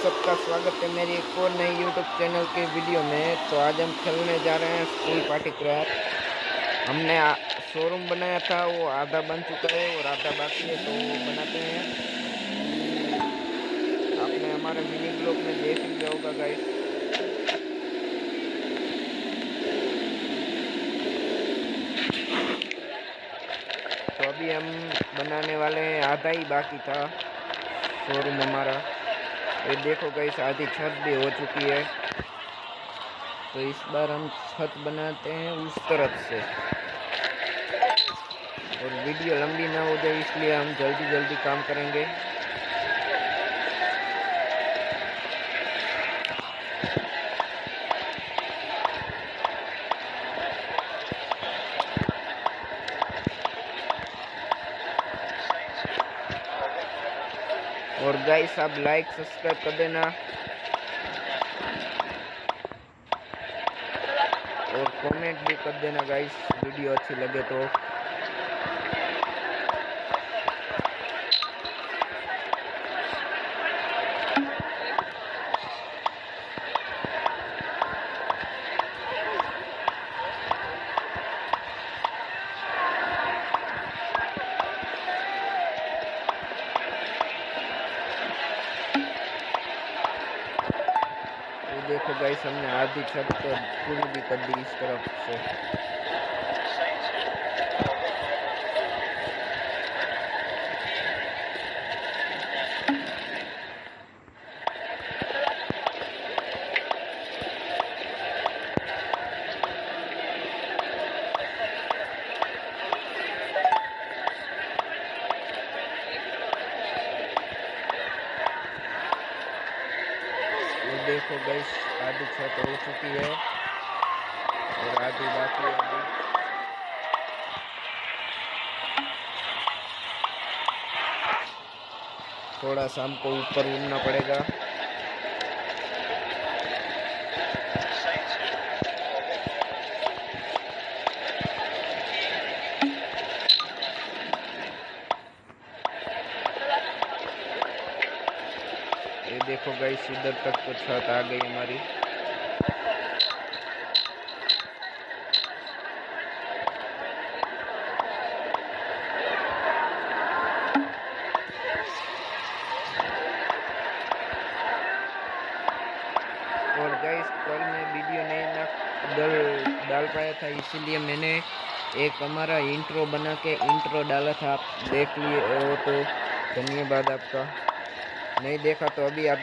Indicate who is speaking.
Speaker 1: सबका स्वागत है मेरी एक और नई यूट्यूब चैनल के वीडियो में। तो आज हम खेलने जा रहे हैं स्कूल पार्टी क्रैफ्ट। हमने शोरूम बनाया था, वो आधा बन चुका है और आधा बाकी है, तो वो बनाते हैं। आपने हमारे मिनी ब्लॉग में देख लिया होगा गाइस। तो अभी हम बनाने वाले हैं, आधा ही बाकी था शोरूम हमारा। ये देखो गाइस, आधी छत भी हो चुकी है। तो इस बार हम छत बनाते हैं उस तरफ से, और वीडियो लंबी ना हो जाए इसलिए हम जल्दी जल्दी काम करेंगे। और गाइस आप लाइक सब्सक्राइब कर देना और कमेंट भी कर देना गाइस, वीडियो अच्छी लगे तो। देखो गाइस, हमने आधी छत तो पूरी भी कर दी इस तरफ से। ये देखो गाइस, आधी छत हो चुकी है और आधी बाकी है अभी। थोड़ा सा हमको ऊपर उड़ना पड़ेगा। ये देखो गाइस, इधर तक तो छत आ गई हमारी। और गाइस, कल मैं वीडियो नहीं डाल पाया था, इसीलिए मैंने एक हमारा इंट्रो बना के इंट्रो डाला था। आप देख लिए हो तो धन्यवाद आपका। नहीं देखा तो अभी आप